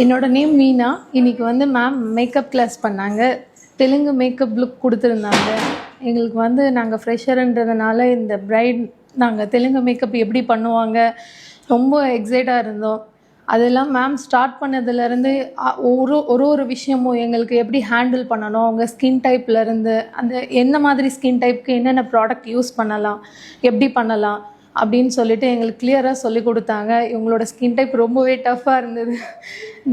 என்னோட நேம் மீனா. இன்னைக்கு வந்து மேம் மேக்கப் கிளாஸ் பண்ணாங்க. தெலுங்கு மேக்கப் லுக் கொடுத்துருந்தாங்க. எங்களுக்கு வந்து நாங்கள் ஃப்ரெஷருன்றதுனால இந்த பிரைட் நாங்கள் தெலுங்கு மேக்கப் எப்படி பண்ணுவாங்க ரொம்ப எக்ஸைட்டாக இருந்தோம். அதெல்லாம் மேம் ஸ்டார்ட் பண்ணதுலேருந்து ஒரு ஒரு ஒரு விஷயமும் எங்களுக்கு எப்படி ஹேண்டில் பண்ணணும், அவங்க ஸ்கின் டைப்லேருந்து அந்த என்ன மாதிரி ஸ்கின் டைப்புக்கு என்னென்ன ப்ராடக்ட் யூஸ் பண்ணலாம், எப்படி பண்ணலாம் அப்படின்னு சொல்லிட்டு எங்களுக்கு கிளியராக சொல்லி கொடுத்தாங்க. இவங்களோட ஸ்கின் டைப் ரொம்பவே டஃப்பாக இருந்தது.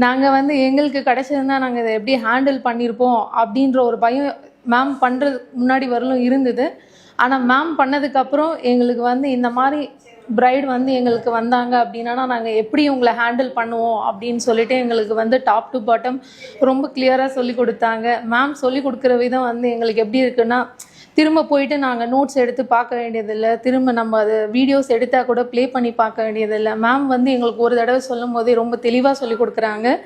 நாங்கள் வந்து எங்களுக்கு கிடச்சதுன்னா நாங்கள் இதை எப்படி ஹேண்டில் பண்ணியிருப்போம் அப்படின்ற ஒரு பயம் மேம் பண்ணுறது முன்னாடி வரலும் இருந்தது. ஆனால் மேம் பண்ணதுக்கப்புறம் எங்களுக்கு வந்து இந்த மாதிரி பிரைட் வந்து எங்களுக்கு வந்தாங்க அப்படின்னா நாங்கள் எப்படி உங்களை ஹேண்டில் பண்ணுவோம் அப்படின்னு சொல்லிட்டு எங்களுக்கு வந்து டாப் டு பாட்டம் ரொம்ப கிளியராக சொல்லி கொடுத்தாங்க. மேம் சொல்லி கொடுக்குற விதம் வந்து எங்களுக்கு எப்படி இருக்குன்னா, திரும்ப போயிட்டு நாங்கள் நோட்ஸ் எடுத்து பார்க்க வேண்டியதில்லை, திரும்ப நம்ம அது வீடியோஸ் எடுத்தால் கூட ப்ளே பண்ணி பார்க்க வேண்டியதில்லை. மேம் வந்து எங்களுக்கு ஒரு தடவை சொல்லும் போதே ரொம்ப தெளிவாக சொல்லி கொடுக்குறாங்க.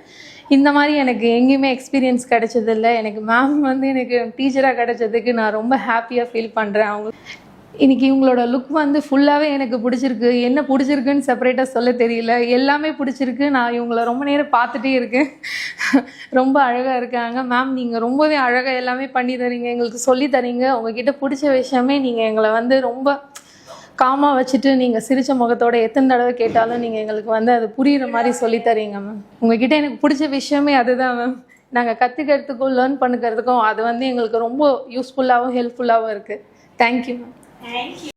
இந்த மாதிரி எனக்கு எங்கேயுமே எக்ஸ்பீரியன்ஸ் கிடைச்சதில்லை. எனக்கு மேம் வந்து எனக்கு டீச்சராக கிடைச்சதுக்கு நான் ரொம்ப ஹாப்பியாக ஃபீல் பண்ணுறேன். அவங்க இன்றைக்கி இவங்களோட லுக் வந்து ஃபுல்லாகவே எனக்கு பிடிச்சிருக்கு. என்ன பிடிச்சிருக்குன்னு செப்பரேட்டாக சொல்ல தெரியல, எல்லாமே பிடிச்சிருக்கு. நான் இவங்கள ரொம்ப நேரம் பார்த்துட்டே இருக்கேன். ரொம்ப அழகாக இருக்காங்க. மேம் நீங்கள் ரொம்பவே அழகாக எல்லாமே பண்ணி தரீங்க, எங்களுக்கு சொல்லி தரீங்க. உங்ககிட்ட பிடிச்ச விஷயமே நீங்கள் எங்களை வந்து ரொம்ப காமாக வச்சுட்டு நீங்கள் சிரித்த முகத்தோட எத்தனை தடவை கேட்டாலும் நீங்கள் எங்களுக்கு வந்து அது புரிகிற மாதிரி சொல்லி தரீங்க மேம். உங்ககிட்ட எனக்கு பிடிச்ச விஷயமே அதுதான் மேம். நாங்கள் கற்றுக்கிறதுக்கும் லேர்ன் பண்ணிக்கிறதுக்கும் அது வந்து எங்களுக்கு ரொம்ப யூஸ்ஃபுல்லாகவும் ஹெல்ப்ஃபுல்லாகவும் இருக்குது. Thank you ma'am. Thank you.